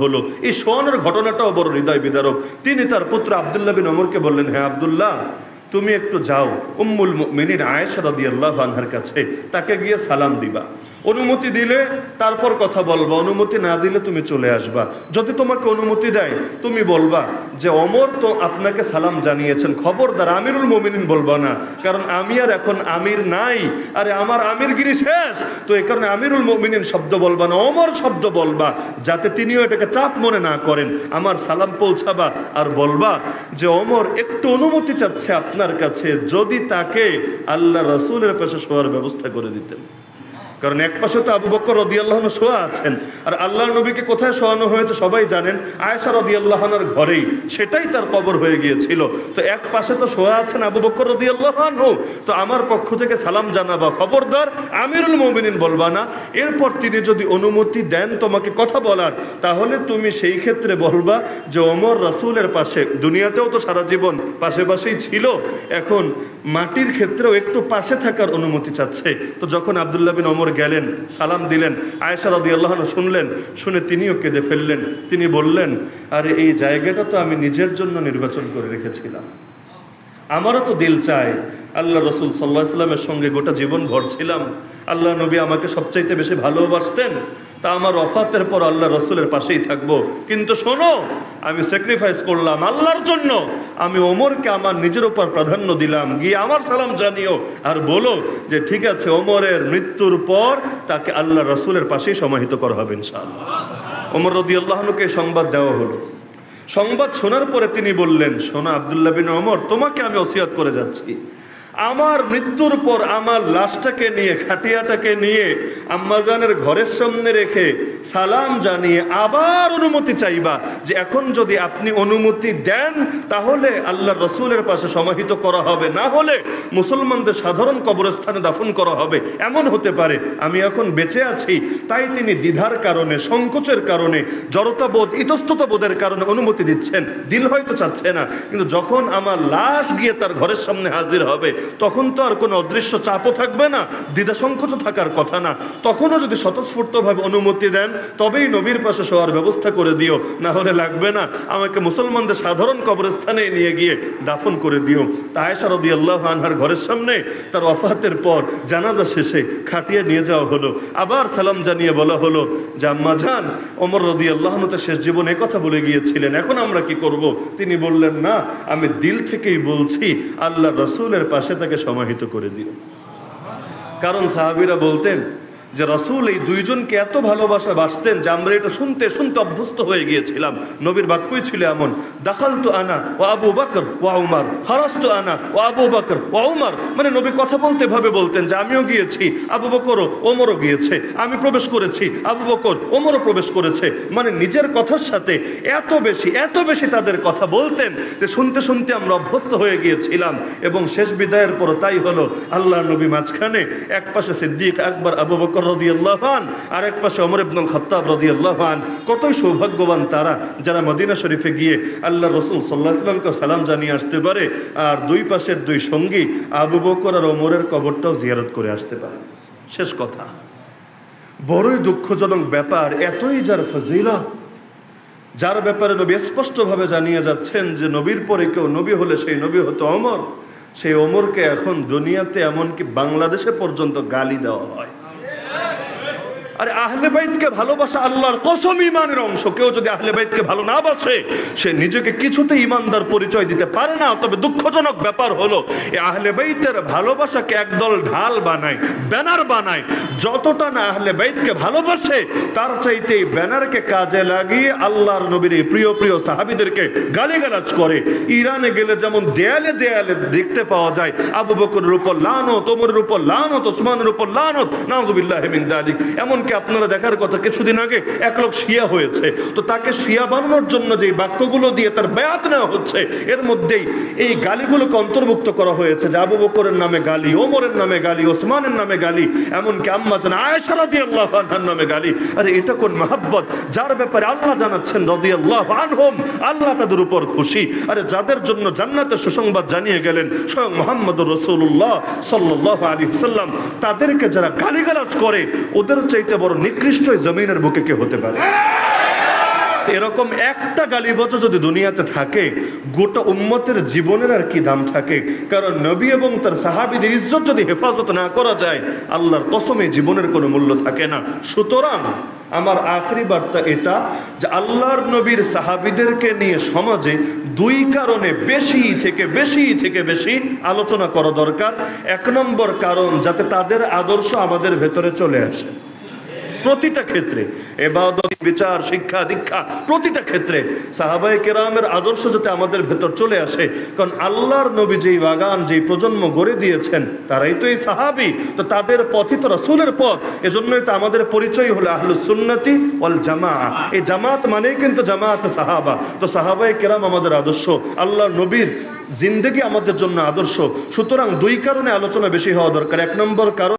হলো। এই শোয়ানোর ঘটনাটাও বড় হৃদয় বিদারক। তিনি তার পুত্র আব্দুল্লাহ বিন ওমরকে বললেন, হ্যাঁ আব্দুল্লাহ, তুমি একটু যাও উম্মুল মুমিনিন আয়েশা রাদিয়াল্লাহু আনহার কাছে, তাকে গিয়ে সালাম দিবা। অনুমতি দিলে তারপর কথা বলবা, অনুমতি না দিলে তুমি চলে আসবা। যদি তোমাকে অনুমতি দেয় তুমি বলবা যে ওমর তো আপনাকে সালাম জানিয়েছেন, খবরদার আমিরুল মুমিনিন বলবা না, কারণ আমি আর এখন আমির নাই, আরে আমার আমিরগিরি শেষ। তো এই কারণে আমিরুল মুমিনিন শব্দ বলবা না, ওমর শব্দ বলবা, যাতে তিনিও এটাকে চাপ মনে না করেন। আমার সালাম পৌঁছাবা আর বলবা যে ওমর একটু অনুমতি চাচ্ছে আপনার কাছে, যদি তাকে আল্লাহ রাসূলের পাশে শোয়ার ব্যবস্থা করে দিতেন। কারণ এক পাশে তো আবু বকর রাদিয়াল্লাহু আনহু শোয়া আছেন, আর আল্লাহর নবীকে কোথায় শোয়ানো হয়েছে সবাই জানেন, আয়েশা রাদিয়াল্লাহু আনহার ঘরেই, সেটাই তার কবর হয়ে গিয়েছিল। তো এক পাশে তো শোয়া আছেন আবু বকর রাদিয়াল্লাহু আনহু, তো আমার পক্ষ থেকে সালাম জানাবা, খবরদার আমিরুল মুমিনিন বলবা না। এরপর তিনি যদি অনুমতি দেন তোমাকে কথা বলার, তাহলে তুমি সেই ক্ষেত্রে বলবা যে ওমর রাসূলের পাশে, দুনিয়াতেও তো সারা জীবন পাশে পাশেই ছিল, এখন মাটির ক্ষেত্রেও একটু পাশে থাকার অনুমতি চাচ্ছে। তো যখন আব্দুল্লাহ বিন ওমর গেলেন, সালাম দিলেন, আয়েশা রাদিয়াল্লাহু আনহা শুনলেন, শুনে তিনিও কেঁদে ফেললেন। তিনি বললেন, আরে এই জায়গাটা তো আমি নিজের জন্য নির্বাচন করে রেখেছিলাম, আমারও তো দিল চায় আল্লাহ রসুল সাল্লাল্লাহু আলাইহি ওয়াসাল্লামের সঙ্গে গোটা জীবন ভর ছিলাম, আল্লাহ নবী আমাকে সবচাইতে বেশি ভালোবাসতেন, তা আমার ওয়াফাতের পর আল্লাহ রসুলের পাশেই থাকবো। কিন্তু শোনো, আমি স্যাক্রিফাইস করলাম আল্লাহর জন্য, আমি ওমরকে আমার নিজের উপর প্রাধান্য দিলাম, গিয়ে আমার সালাম জানিও আর বলো যে ঠিক আছে, ওমরের মৃত্যুর পর তাকে আল্লাহ রসুলের পাশেই সমাহিত করা হবে ইনশাআল্লাহ। ওমর রাদিয়াল্লাহু আনহুকে সংবাদ দেওয়া হলো। সংবাদ শোনার পরে তিনি বললেন, শোনো আব্দুল্লাহ বিন ওমর, তোমাকে আমি ওসিয়ত করে যাচ্ছি, আমার মৃত্যুর পর আমার লাশটাকে নিয়ে, খাটিয়াটাকে নিয়ে আম্মাজানের ঘরের সামনে রেখে সালাম জানিয়ে আবার অনুমতি চাইবা যে এখন যদি আপনি অনুমতি দেন তাহলে আল্লাহ রসুলের পাশে সমাহিত করা হবে, না হলে মুসলমানদের সাধারণ কবরস্থানে দাফন করা হবে। এমন হতে পারে আমি এখন বেঁচে আছি, তাই তিনি দ্বিধার কারণে, সংকোচের কারণে, জড়তাবোধ, ইতস্ততাবোধের কারণে অনুমতি দিচ্ছেন, দিল হয়তো চাচ্ছে না, কিন্তু যখন আমার লাশ গিয়ে তার ঘরের সামনে হাজির হবে তখন তো আর কোনো অদৃশ্য চাপও থাকবে না, দ্বিধা সংকোচ থাকার কথা না। তখনও যদি স্বতঃস্ফূর্তভাবে অনুমতি দেন তবেই নবীর পাশে শোয়ার ব্যবস্থা করে দিও, না হলে লাগবে না, আমাকে মুসলমানদের সাধারণ কবরস্থানে নিয়ে গিয়ে দাফন করে দিও। আয়েশা রাদিয়াল্লাহু আনহার ঘরের সামনে তার ওয়াফাতের পর জানাজা শেষে খাটিয়ে নিয়ে যাওয়া হলো, আবার সালাম জানিয়ে বলা হলো যে আম্মা জান, ওমর রাদিয়াল্লাহু আনহু তো শেষ জীবনে কথা বলে গিয়েছিলেন, এখন আমরা কি করব? তিনি বললেন, না, আমি দিল থেকেই বলছি আল্লাহ রসুলের পাশে তাকে সমাহিত করে দিও। কারণ সাহাবীরা বলতেন যে রাসূল এই দুইজনকে এত ভালোবাসতেন যে আমরা এটা শুনতে শুনতে অভ্যস্ত হয়ে গিয়েছিলাম। নবীর বাক্যই ছিল এমন, দাখালতু আনা ওয়া আবু বকর ওয়া উমর, খারাজতু আনা ওয়া আবু বকর ওয়া উমর, মানে নবী কথা বলতে ভাবে বলতেন যে আমিও গিয়েছি, আবু বকরও ওমরও গিয়েছে, আমি প্রবেশ করেছি, আবু বকর ওমরও প্রবেশ করেছে, মানে নিজের কথার সাথে এত বেশি তাদের কথা বলতেন যে শুনতে শুনতে আমরা অভ্যস্ত হয়ে গিয়েছিলাম। এবং শেষ বিদায়ের পর তাই হলো, আল্লাহ নবী মাঝখানে, এক পাশে সিদ্দিক আকবর আবু বকর রাদিয়াল্লাহু আনহু, আর এক পাশে ওমর ইবনুল খাত্তাব রাদিয়াল্লাহু আনহু। কতই সৌভাগ্যবান তারা যারা মদিনা শরীফে গিয়ে আল্লাহ রাসূল সাল্লাল্লাহু আলাইহি ওয়াসাল্লামকে সালাম জানিয়ে আসতে পারে, আর দুই পাশের দুই সঙ্গী আবু বকর আর ওমরের কবরটাও জিয়ারত করে আসতে পারে। শেষ কথা, বড়ই দুঃখজনক ব্যাপার, এতই যার ফজিলত, যার ব্যাপারে নবী স্পষ্টভাবে জানিয়ে যাচ্ছেন যে নবীর পরে কেউ নবী হলে সেই নবী হতো ওমর, সেই ওমরকে এখন দুনিয়াতে এমনকি বাংলাদেশে পর্যন্ত গালি দেওয়া হয়। আরে আহলে বাইতকে ভালোবাসা আল্লাহর কসম ঈমানের অংশ। কেউ যদি আহলে বাইতকে ভালো না বাসে সে নিজেকে কিছুতে ঈমানদার পরিচয় দিতে পারে না। তবে দুঃখজনক ব্যাপার হলো এই আহলে বাইতের ভালোবাসাকে একদল ঢাল বানায়, ব্যানার বানায়। যতটা না আহলে বাইতকে ভালোবাসে তার চাইতে এই ব্যানারকে কাজে লাগিয়ে আল্লাহর নবীর এই প্রিয় প্রিয় সাহাবীদেরকে গালিগালাজ করে। ইরানে গেলে যেমন দেয়ালে দেয়ালে দেখতে পাওয়া যায় আবু বকরের উপর লানত, ওমরের উপর লানত, ওসমানের উপর লানত, নাউযুবিল্লাহি মিন যালিক। এমন আপনারা দেখার কথা, কিছুদিন আগে এক লোক শিয়া হয়েছে, তো তাকে শিয়া বানানোর জন্য যে বাক্যগুলো দিয়ে তার বায়াত নেওয়া হচ্ছে, এর মধ্যেই এই গালিগুলোকে অন্তর্ভুক্ত করা হয়েছে যে আবু বকরের নামে গালি, ওমরের নামে গালি, ওসমানের নামে গালি, এমনকি আম্মা জান আয়েশা রাদিয়াল্লাহু আনহার নামে গালি। আরে এটা কোন মহব্বত যার ব্যাপারে আল্লাহ জানাচ্ছেন রাদিয়াল্লাহু আনহুম, আল্লাহ তাদের উপর খুশি। আরে যাদের জন্য জান্নাতের সুসংবাদ জানিয়ে গেলেন স্বয়ং মুহাম্মদুর রাসূলুল্লাহ সাল্লাল্লাহু আলাইহি ওয়াসাল্লাম, তাদেরকে যারা গালিগালাজ করে ওদের চাইতে বড় নিকৃষ্ট জমিনের বুকে কে হতে পারে? এরকম একটা গালিবচন যদি দুনিয়াতে থাকে, গোটা উম্মতের জীবনের আর কি দাম থাকে? কারণ নবী এবং তার সাহাবীদের ইজ্জত যদি হেফাজত না করা যায়, আল্লাহর কসমে জীবনের কোনো মূল্য থাকে না। সুতরাং আমার আখরি বার্তা এটা যে আল্লাহর নবীর সাহাবীদেরকে নিয়ে সমাজে দুই কারণে বেশি থেকে বেশি আলোচনা করা দরকার। এক নম্বর কারণ, যাতে তাদের আদর্শ আমাদের ভেতরে চলে আসে। প্রতিটা ক্ষেত্রে, ইবাদত, বিচার, শিক্ষা, দীক্ষা, প্রতিটা ক্ষেত্রে সাহাবায়ে কেরামের আদর্শ যাতে আমাদের ভেতর চলে আসে। কারণ আল্লাহর নবী যেই বাগান, যেই প্রজন্ম গড়ে দিয়েছেন, তারাই তো এই সাহাবী। তো তাদের পথই তো রাসূলের পথ। এজন্যই তো আমাদের পরিচয় হলো আহলুস সুন্নাতি ওয়াল জামাআহ। এই জামাত মানেই কিন্তু জামাত সাহাবা। তো সাহাবায়ে কেরাম আমাদের আদর্শ, আল্লাহর নবীর জিন্দেগি আমাদের জন্য আদর্শ। সুতরাং দুই কারণে আলোচনা বেশি হওয়া দরকার। এক নম্বর কারণ,